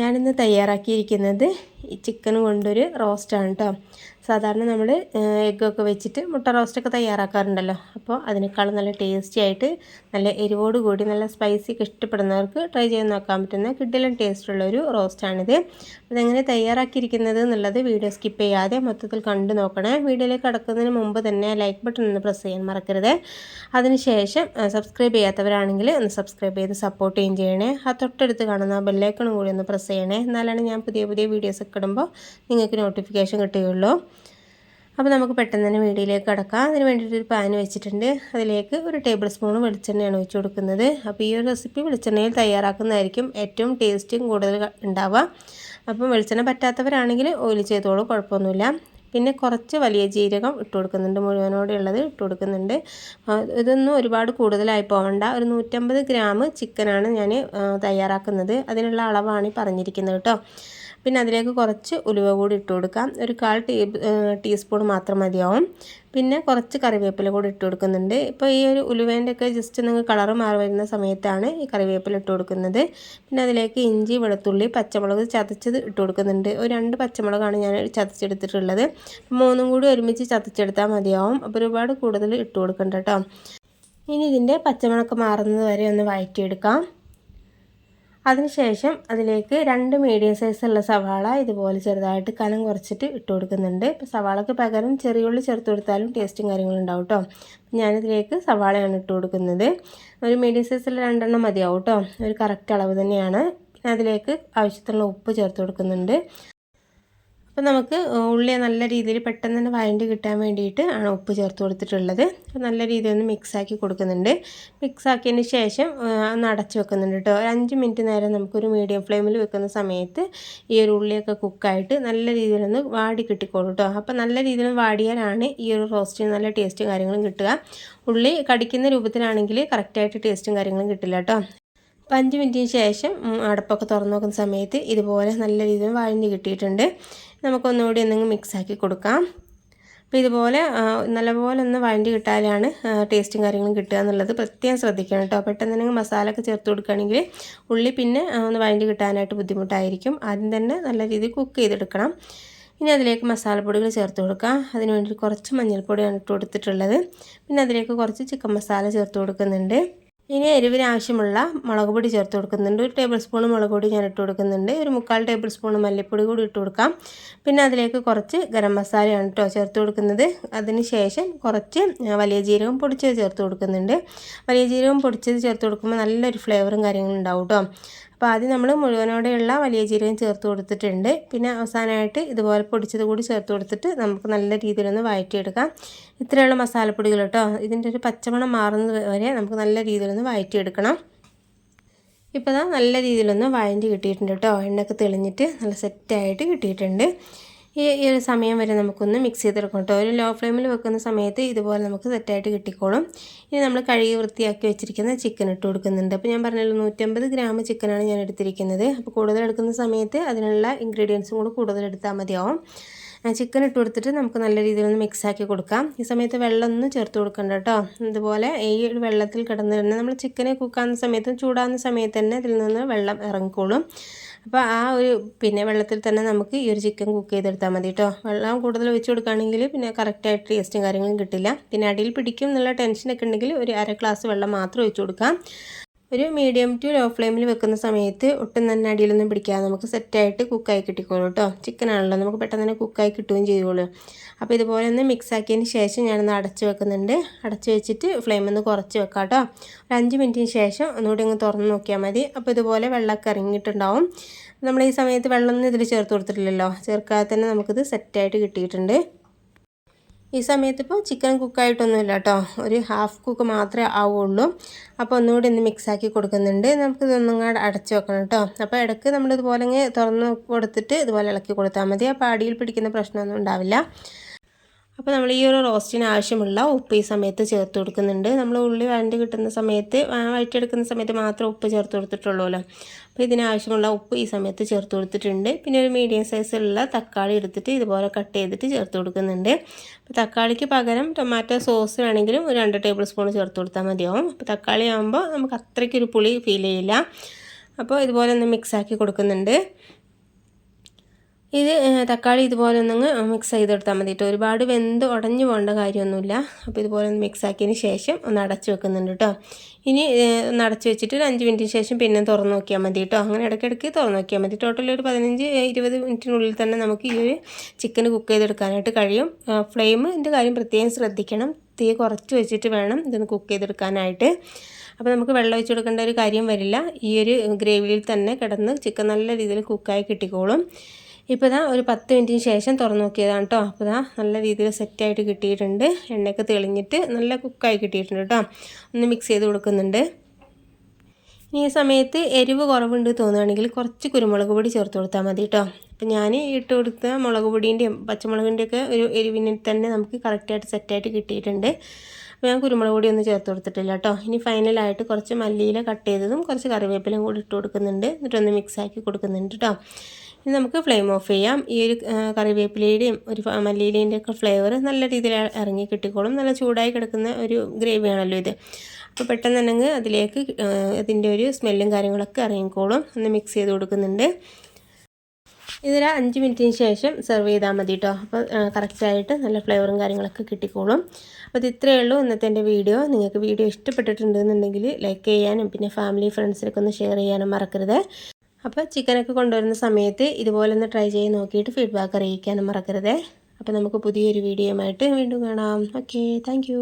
ഞാനിന്ന് തയ്യാറാക്കിയിരിക്കുന്നത് ഈ ചിക്കൻ കൊണ്ടൊരു റോസ്റ്റാണ് കേട്ടോ. സാധാരണ നമ്മൾ എഗ്ഗൊക്കെ വെച്ചിട്ട് മുട്ട റോസ്റ്റൊക്കെ തയ്യാറാക്കാറുണ്ടല്ലോ. അപ്പോൾ അതിനേക്കാളും നല്ല ടേസ്റ്റി ആയിട്ട് നല്ല എരിവോട് കൂടി നല്ല സ്പൈസിയൊക്കെ ഇഷ്ടപ്പെടുന്നവർക്ക് ട്രൈ ചെയ്ത് നോക്കാൻ പറ്റുന്ന കിഡിലും ടേസ്റ്റുള്ള ഒരു റോസ്റ്റാണിത്. അതെങ്ങനെ തയ്യാറാക്കിയിരിക്കുന്നത് എന്നുള്ളത് വീഡിയോ സ്കിപ്പ് ചെയ്യാതെ മൊത്തത്തിൽ കണ്ടു നോക്കണേ. വീഡിയോയിലേക്ക് കടക്കുന്നതിന് മുമ്പ് തന്നെ ലൈക്ക് ബട്ടൺ ഒന്ന് പ്രസ് ചെയ്യാൻ മറക്കരുത്. അതിനുശേഷം സബ്സ്ക്രൈബ് ചെയ്യാത്തവരാണെങ്കിൽ ഒന്ന് സബ്സ്ക്രൈബ് ചെയ്ത് സപ്പോർട്ട് ചെയ്യുകയും ചെയ്യണേ. ആ തൊട്ടടുത്ത് കാണുന്ന ബെല്ലൈക്കണും കൂടി ഒന്ന് പ്രസ് ചെയ്യണേ. എന്നാലാണ് ഞാൻ പുതിയ വീഡിയോസൊക്കെ ഇടുമ്പോൾ നിങ്ങൾക്ക് നോട്ടിഫിക്കേഷൻ കിട്ടുകയുള്ളൂ. അപ്പോൾ നമുക്ക് പെട്ടെന്ന് തന്നെ വീഡിയോയിലേക്ക് കടക്കാം. അതിന് വേണ്ടിയിട്ടൊരു പാൻ വെച്ചിട്ടുണ്ട്. അതിലേക്ക് ഒരു ടേബിൾ സ്പൂൺ വെളിച്ചെണ്ണയാണ് ഒഴിച്ച് കൊടുക്കുന്നത്. അപ്പോൾ ഈ ഒരു റെസിപ്പി വെളിച്ചെണ്ണയിൽ തയ്യാറാക്കുന്നതായിരിക്കും ഏറ്റവും ടേസ്റ്റും കൂടുതൽ ഉണ്ടാവുക. അപ്പം വെളിച്ചെണ്ണ പറ്റാത്തവരാണെങ്കിൽ ഓയിൽ ചെയ്തോളൂ, കുഴപ്പമൊന്നുമില്ല. പിന്നെ കുറച്ച് വലിയ ജീരകം ഇട്ട് കൊടുക്കുന്നുണ്ട്, മുഴുവനോടെ ഉള്ളത് ഇട്ട് കൊടുക്കുന്നുണ്ട്. ഇതൊന്നും ഒരുപാട് കൂടുതലായി പോകണ്ട. ഒരു 150 ഗ്രാം ചിക്കനാണ് ഞാൻ തയ്യാറാക്കുന്നത്. അതിനുള്ള അളവാണ് ഈ പറഞ്ഞിരിക്കുന്നത് കേട്ടോ. പിന്നെ അതിലേക്ക് കുറച്ച് ഉലുവ കൂടി ഇട്ട് കൊടുക്കാം. ഒരു 1/4 ടീസ്പൂൺ മാത്രം മതിയാവും. പിന്നെ കുറച്ച് കറിവേപ്പില കൂടി ഇട്ട് കൊടുക്കുന്നുണ്ട്. ഇപ്പോൾ ഈ ഒരു ഉലുവേൻ്റെ ഒക്കെ ജസ്റ്റ് നിങ്ങൾ കളറ് മാറി വരുന്ന സമയത്താണ് ഈ കറിവേപ്പില ഇട്ട് കൊടുക്കുന്നത്. പിന്നെ അതിലേക്ക് ഇഞ്ചി, വെളുത്തുള്ളി, പച്ചമുളക് ചതച്ചത് ഇട്ട് കൊടുക്കുന്നുണ്ട്. ഒരു 2 പച്ചമുളകാണ് ഞാൻ ചതച്ചെടുത്തിട്ടുള്ളത്. 3 കൂടി ഒരുമിച്ച് ചതച്ചെടുത്താൽ മതിയാവും. അപ്പോൾ ഒരുപാട് കൂടുതൽ ഇട്ട് കൊടുക്കണ്ട കേട്ടോ. ഇനി ഇതിൻ്റെ പച്ചമുളക് മാറുന്നത് വരെ ഒന്ന് വഴറ്റിയെടുക്കാം. അതിനുശേഷം അതിലേക്ക് 2 മീഡിയം സൈസുള്ള സവാള ഇതുപോലെ ചെറുതായിട്ട് കനം കുറച്ചിട്ട് ഇട്ട് കൊടുക്കുന്നുണ്ട്. ഇപ്പോൾ സവാളയ്ക്ക് പകരം ചെറിയ ഉള്ളി ചേർത്ത് കൊടുത്താലും ടേസ്റ്റും കാര്യങ്ങളും ഉണ്ടാവും കേട്ടോ. ഞാനിതിലേക്ക് സവാളയാണ് ഇട്ട് കൊടുക്കുന്നത്. ഒരു മീഡിയം സൈസുള്ള 2 എണ്ണം മതിയാവും കേട്ടോ. ഒരു കറക്റ്റ് അളവ് തന്നെയാണ്. പിന്നെ അതിലേക്ക് ആവശ്യത്തിനുള്ള ഉപ്പ് ചേർത്ത് കൊടുക്കുന്നുണ്ട്. അപ്പോൾ നമുക്ക് ഉള്ളി നല്ല രീതിയിൽ പെട്ടെന്ന് തന്നെ വഴണ്ടി കിട്ടാൻ വേണ്ടിയിട്ട് ആണ് ഉപ്പ് ചേർത്ത് കൊടുത്തിട്ടുള്ളത്. നല്ല രീതിയിൽ ഒന്ന് മിക്സാക്കി കൊടുക്കുന്നുണ്ട്. മിക്സാക്കിയതിന് ശേഷം ഒന്ന് അടച്ച് വെക്കുന്നുണ്ട് കേട്ടോ. 5 മിനിറ്റ് നേരം നമുക്കൊരു മീഡിയം ഫ്ലെയിമിൽ വെക്കുന്ന സമയത്ത് ഈ ഒരു ഉള്ളിയൊക്കെ കുക്കായിട്ട് നല്ല രീതിയിലൊന്ന് വാടി കിട്ടിക്കോളൂ കേട്ടോ. അപ്പോൾ നല്ല രീതിയിൽ വാടിയാലാണ് ഈ ഒരു റോസ്റ്റിന് നല്ല ടേസ്റ്റും കാര്യങ്ങളും കിട്ടുക. ഉള്ളി കടിക്കുന്ന രൂപത്തിലാണെങ്കിൽ കറക്റ്റായിട്ട് ടേസ്റ്റും കാര്യങ്ങളും കിട്ടില്ല കേട്ടോ. അപ്പോൾ 5 മിനിറ്റിന് ശേഷം അടപ്പൊക്കെ തുറന്ന് നോക്കുന്ന സമയത്ത് ഇതുപോലെ നല്ല രീതിയിൽ വഴഞ്ഞ് കിട്ടിയിട്ടുണ്ട്. നമുക്കൊന്നുകൂടി എന്തെങ്കിലും മിക്സാക്കി കൊടുക്കാം. അപ്പോൾ ഇതുപോലെ നല്ലപോലെ ഒന്ന് വഴഞ്ഞ് കിട്ടാലാണ് ടേസ്റ്റും കാര്യങ്ങളും കിട്ടുക എന്നുള്ളത് പ്രത്യേകം ശ്രദ്ധിക്കണം കേട്ടോ. പെട്ടെന്ന് തന്നെ മസാല ഒക്കെ ചേർത്ത് കൊടുക്കുകയാണെങ്കിൽ ഉള്ളി പിന്നെ ഒന്ന് വഴഞ്ഞ് കിട്ടാനായിട്ട് ബുദ്ധിമുട്ടായിരിക്കും. ആദ്യം തന്നെ നല്ല രീതിയിൽ കുക്ക് ചെയ്തെടുക്കണം. ഇനി അതിലേക്ക് മസാലപ്പൊടികൾ ചേർത്ത് കൊടുക്കാം. അതിന് വേണ്ടി കുറച്ച് മഞ്ഞൾപ്പൊടിയാണ് ഇട്ട് കൊടുത്തിട്ടുള്ളത്. പിന്നെ അതിലേക്ക് കുറച്ച് ചിക്കൻ മസാല ചേർത്ത് കൊടുക്കുന്നുണ്ട്. ഇനി എരിവിന് ആവശ്യമുള്ള മുളക് പൊടി ചേർത്ത് കൊടുക്കുന്നുണ്ട്. ഒരു ടേബിൾ സ്പൂൺ മുളക് പൊടി ഞാൻ ഇട്ട് കൊടുക്കുന്നുണ്ട്. ഒരു 3/4 ടേബിൾ സ്പൂൺ മല്ലിപ്പൊടി കൂടി ഇട്ട് കൊടുക്കാം. പിന്നെ അതിലേക്ക് കുറച്ച് ഗരം മസാലയാണ് കേട്ടോ ചേർത്ത് കൊടുക്കുന്നത്. അതിന് ശേഷം കുറച്ച് വലിയ ജീരകം പൊടിച്ചത് ചേർത്ത് കൊടുക്കുന്നുണ്ട്. വലിയ ജീരകം പൊടിച്ചത് ചേർത്ത് കൊടുക്കുമ്പോൾ നല്ലൊരു ഫ്ലേവറും കാര്യങ്ങളും ഉണ്ടാവും കേട്ടോ. അപ്പോൾ ആദ്യം നമ്മൾ മുഴുവനോടെയുള്ള വലിയ ജീരകം ചേർത്ത് കൊടുത്തിട്ടുണ്ട്. പിന്നെ അവസാനമായിട്ട് ഇതുപോലെ പൊടിച്ചത് കൂടി ചേർത്ത് കൊടുത്തിട്ട് നമുക്ക് നല്ല രീതിയിലൊന്ന് വഴറ്റിയെടുക്കാം. ഇത്രയുള്ള മസാലപ്പൊടികൾ കേട്ടോ. ഇതിൻ്റെ ഒരു പച്ചമണം മാറുന്നത് വരെ നമുക്ക് നല്ല രീതിയിലൊന്ന് വഴറ്റിയെടുക്കണം. ഇപ്പോൾ നല്ല രീതിയിലൊന്ന് വഴറ്റി കിട്ടിയിട്ടുണ്ട് കേട്ടോ. എണ്ണയൊക്കെ തെളിഞ്ഞിട്ട് നല്ല സെറ്റായിട്ട് കിട്ടിയിട്ടുണ്ട്. ഈ ഒരു സമയം വരെ നമുക്കൊന്ന് മിക്സ് ചെയ്തെടുക്കണം കേട്ടോ. ഒരു ലോ ഫ്ലെയിമിൽ വെക്കുന്ന സമയത്ത് ഇതുപോലെ നമുക്ക് സെറ്റായിട്ട് കിട്ടിക്കോളും. ഇനി നമ്മൾ കഴുകി വൃത്തിയാക്കി വെച്ചിരിക്കുന്ന ചിക്കൻ ഇട്ട് കൊടുക്കുന്നുണ്ട്. അപ്പോൾ ഞാൻ പറഞ്ഞല്ലോ 150 ഗ്രാം ചിക്കനാണ് ഞാൻ എടുത്തിരിക്കുന്നത്. അപ്പോൾ കൂടുതൽ എടുക്കുന്ന സമയത്ത് അതിനുള്ള ഇൻഗ്രീഡിയൻസും കൂടി കൂടുതൽ എടുത്താൽ മതിയാവും. ചിക്കൻ ഇട്ട് കൊടുത്തിട്ട് നമുക്ക് നല്ല രീതിയിലൊന്ന് മിക്സാക്കി കൊടുക്കാം. ഈ സമയത്ത് വെള്ളമൊന്നും ചേർത്ത് കൊടുക്കണ്ട കേട്ടോ. ഇതുപോലെ ഈ ഒരു വെള്ളത്തിൽ കിടന്ന് തന്നെ നമ്മൾ ചിക്കനെ കുക്കാവുന്ന സമയത്തും ചൂടാകുന്ന സമയത്ത് തന്നെ ഇതിൽ നിന്ന് വെള്ളം ഇറങ്ങിക്കോളും. അപ്പോൾ ആ ഒരു വെള്ളത്തിൽ തന്നെ നമുക്ക് ഈ ഒരു ചിക്കൻ കുക്ക് ചെയ്തെടുത്താൽ മതി കേട്ടോ. വെള്ളം കൂടുതൽ ഒഴിച്ച് കൊടുക്കുകയാണെങ്കിൽ പിന്നെ കറക്റ്റായിട്ട് ടേസ്റ്റും കാര്യങ്ങളും കിട്ടില്ല. പിന്നെ അടിയിൽ പിടിക്കും എന്നുള്ള ടെൻഷനൊക്കെ ഉണ്ടെങ്കിൽ ഒരു 1/2 ഗ്ലാസ് വെള്ളം മാത്രം ഒഴിച്ച് കൊടുക്കാം. ഒരു മീഡിയം ടു ലോ ഫ്ലെയിമിൽ വെക്കുന്ന സമയത്ത് ഒട്ടും തന്നെ അടിയിലൊന്നും പിടിക്കാതെ നമുക്ക് സെറ്റായിട്ട് കുക്കായി കിട്ടിക്കോളൂ കേട്ടോ. ചിക്കനാണല്ലോ, നമുക്ക് പെട്ടെന്ന് തന്നെ കുക്കായി കിട്ടുകയും ചെയ്യുള്ളൂ. അപ്പോൾ ഇതുപോലെ ഒന്ന് മിക്സ് ആക്കിയതിന് ശേഷം ഞാനൊന്ന് അടച്ച് വെക്കുന്നുണ്ട്. അടച്ച് വെച്ചിട്ട് ഫ്ലെയിം ഒന്ന് കുറച്ച് വെക്കാം കേട്ടോ. ഒരു 5 മിനിറ്റിന് ശേഷം ഒന്നുകൂടി ഒന്ന് തുറന്ന് നോക്കിയാൽ മതി. അപ്പോൾ ഇതുപോലെ വെള്ളമൊക്കെ ഇറങ്ങിയിട്ടുണ്ടാവും. നമ്മൾ ഈ സമയത്ത് വെള്ളമൊന്നും ഇതിൽ ചേർത്ത് കൊടുത്തിട്ടില്ലല്ലോ. ചേർക്കാതെ തന്നെ നമുക്കിത് സെറ്റായിട്ട് കിട്ടിയിട്ടുണ്ട്. ഈ സമയത്ത് ഇപ്പോൾ ചിക്കൻ കുക്കായിട്ടൊന്നുമില്ല കേട്ടോ. ഒരു ഹാഫ് കുക്ക് മാത്രമേ ആവുള്ളൂ. അപ്പോൾ ഒന്നുകൂടി ഒന്ന് മിക്സാക്കി കൊടുക്കുന്നുണ്ട്. നമുക്കിതൊന്നും കൂടെ അടച്ച് വെക്കണം കേട്ടോ. അപ്പോൾ ഇടയ്ക്ക് നമ്മളിതുപോലെ തുറന്ന് കൊടുത്തിട്ട് ഇതുപോലെ ഇളക്കി കൊടുത്താൽ മതി. അപ്പോൾ അടിയിൽ പിടിക്കുന്ന പ്രശ്നമൊന്നും ഉണ്ടാവില്ല. അപ്പോൾ നമ്മൾ ഈ ഒരു റോസ്റ്റിന് ആവശ്യമുള്ള ഉപ്പ് ഈ സമയത്ത് ചേർത്ത് കൊടുക്കുന്നുണ്ട്. നമ്മൾ ഉള്ളി വഴണ്ടി കിട്ടുന്ന സമയത്ത് വഴറ്റിയെടുക്കുന്ന സമയത്ത് മാത്രം ഉപ്പ് ചേർത്ത് കൊടുത്തിട്ടുള്ളൂല്ലോ. അപ്പോൾ ഇതിനാവശ്യമുള്ള ഉപ്പ് ഈ സമയത്ത് ചേർത്ത് കൊടുത്തിട്ടുണ്ട്. പിന്നെ ഒരു മീഡിയം സൈസിലുള്ള തക്കാളി എടുത്തിട്ട് ഇതുപോലെ കട്ട് ചെയ്തിട്ട് ചേർത്ത് കൊടുക്കുന്നുണ്ട്. അപ്പോൾ തക്കാളിക്ക് പകരം ടൊമാറ്റോ സോസ് വേണമെങ്കിലും ഒരു 2 ടേബിൾ സ്പൂൺ ചേർത്ത് കൊടുത്താൽ മതിയാവും. അപ്പോൾ തക്കാളി ആകുമ്പോൾ നമുക്ക് അത്രയ്ക്കൊരു പുളി ഫീൽ ചെയ്യില്ല. അപ്പോൾ ഇതുപോലെ ഒന്ന് മിക്സാക്കി കൊടുക്കുന്നുണ്ട്. ഇത് തക്കാളി ഇതുപോലെ ഒന്നങ്ങ് മിക്സ് ചെയ്തെടുത്താൽ മതി കേട്ടോ. ഒരുപാട് വെന്ത് ഉടഞ്ഞു പോകേണ്ട കാര്യമൊന്നുമില്ല. അപ്പോൾ ഇതുപോലെ ഒന്ന് മിക്സ് ആക്കിയതിന് ശേഷം ഒന്ന് അടച്ച് വെക്കുന്നുണ്ട് കേട്ടോ. ഇനി ഒന്ന് അടച്ച് വെച്ചിട്ട് ഒരു 5 മിനിറ്റിന് ശേഷം പിന്നെ തുറന്ന് നോക്കിയാൽ മതി കേട്ടോ. അങ്ങനെ ഇടയ്ക്കിടയ്ക്ക് തുറന്ന് നോക്കിയാൽ മതി. ടോട്ടൽ ഒരു 15-20 മിനിറ്റിനുള്ളിൽ തന്നെ നമുക്ക് ഈ ഒരു ചിക്കൻ കുക്ക് ചെയ്തെടുക്കാനായിട്ട് കഴിയും. ഫ്ലെയിമിൻ്റെ കാര്യം പ്രത്യേകം ശ്രദ്ധിക്കണം. തീ കുറച്ച് വെച്ചിട്ട് വേണം ഇതൊന്ന് കുക്ക് ചെയ്തെടുക്കാനായിട്ട്. അപ്പോൾ നമുക്ക് വെള്ളം ഒഴിച്ച് കൊടുക്കേണ്ട ഒരു കാര്യം വരില്ല. ഈ ഒരു ഗ്രേവിയിൽ തന്നെ കിടന്ന് ചിക്കൻ നല്ല രീതിയിൽ കുക്കായി കിട്ടിക്കോളും. ഇപ്പോൾ ഇതാ ഒരു 10 മിനിറ്റിന് ശേഷം തുറന്ന് നോക്കിയതാണ് കേട്ടോ. അപ്പോൾ ഇതാ നല്ല രീതിയിൽ സെറ്റായിട്ട് കിട്ടിയിട്ടുണ്ട്. എണ്ണയൊക്കെ തെളിഞ്ഞിട്ട് നല്ല കുക്കായി കിട്ടിയിട്ടുണ്ട് കേട്ടോ. ഒന്ന് മിക്സ് ചെയ്ത് കൊടുക്കുന്നുണ്ട്. ഇനി ഈ സമയത്ത് എരിവ് കുറവുണ്ട് തോന്നുകയാണെങ്കിൽ കുറച്ച് കുരുമുളക് പൊടി ചേർത്ത് കൊടുത്താൽ മതി കേട്ടോ. അപ്പോൾ ഞാൻ ഇട്ട് കൊടുത്ത മുളക് പൊടീൻ്റെയും പച്ചമുളകിൻ്റെയൊക്കെ ഒരു എരിവിന് തന്നെ നമുക്ക് കറക്റ്റായിട്ട് സെറ്റായിട്ട് കിട്ടിയിട്ടുണ്ട്. അപ്പോൾ ഞാൻ കുരുമുളക് പൊടി ഒന്നും ചേർത്ത് കൊടുത്തിട്ടില്ല കേട്ടോ. ഇനി ഫൈനലായിട്ട് കുറച്ച് മല്ലിയില കട്ട് ചെയ്തതും കുറച്ച് കറിവേപ്പിലയും കൂടി ഇട്ട് കൊടുക്കുന്നുണ്ട്. എന്നിട്ടൊന്ന് മിക്സാക്കി കൊടുക്കുന്നുണ്ട് കേട്ടോ. ഇനി നമുക്ക് ഫ്ലെയിം ഓഫ് ചെയ്യാം. ഈ ഒരു കറിവേപ്പിലയുടെയും ഒരു മല്ലിയിലേൻ്റെ ഒക്കെ ഫ്ലേവർ നല്ല രീതിയിൽ ഇറങ്ങി കിട്ടിക്കോളും. നല്ല ചൂടായി കിടക്കുന്ന ഒരു ഗ്രേവിയാണല്ലോ ഇത്. അപ്പോൾ പെട്ടെന്ന് തന്നെ അതിലേക്ക് അതിൻ്റെ ഒരു സ്മെല്ലും കാര്യങ്ങളൊക്കെ ഇറങ്ങിക്കോളും. ഒന്ന് മിക്സ് ചെയ്ത് കൊടുക്കുന്നുണ്ട്. ഇതൊരു 5 മിനിറ്റിന് ശേഷം സെർവ് ചെയ്താൽ മതി കേട്ടോ. അപ്പോൾ കറക്റ്റായിട്ട് നല്ല ഫ്ലേവറും കാര്യങ്ങളൊക്കെ കിട്ടിക്കോളും. അപ്പോൾ ഇത് ഇത്രയേ ഉള്ളൂ ഇന്നത്തെ എൻ്റെ വീഡിയോ. നിങ്ങൾക്ക് വീഡിയോ ഇഷ്ടപ്പെട്ടിട്ടുണ്ടെന്നുണ്ടെങ്കിൽ ലൈക്ക് ചെയ്യാനും പിന്നെ ഫാമിലി ഫ്രണ്ട്സിനൊക്കെ ഒന്ന് ഷെയർ ചെയ്യാനും മറക്കരുത്. അപ്പോൾ ചിക്കനൊക്കെ കൊണ്ടുവരുന്ന സമയത്ത് ഇതുപോലെ ഒന്ന് ട്രൈ ചെയ്ത് നോക്കിയിട്ട് ഫീഡ്ബാക്ക് അറിയിക്കാനും മറക്കരുത്. അപ്പോൾ നമുക്ക് പുതിയൊരു വീഡിയോയുമായിട്ട് വീണ്ടും കാണാം. Okay, thank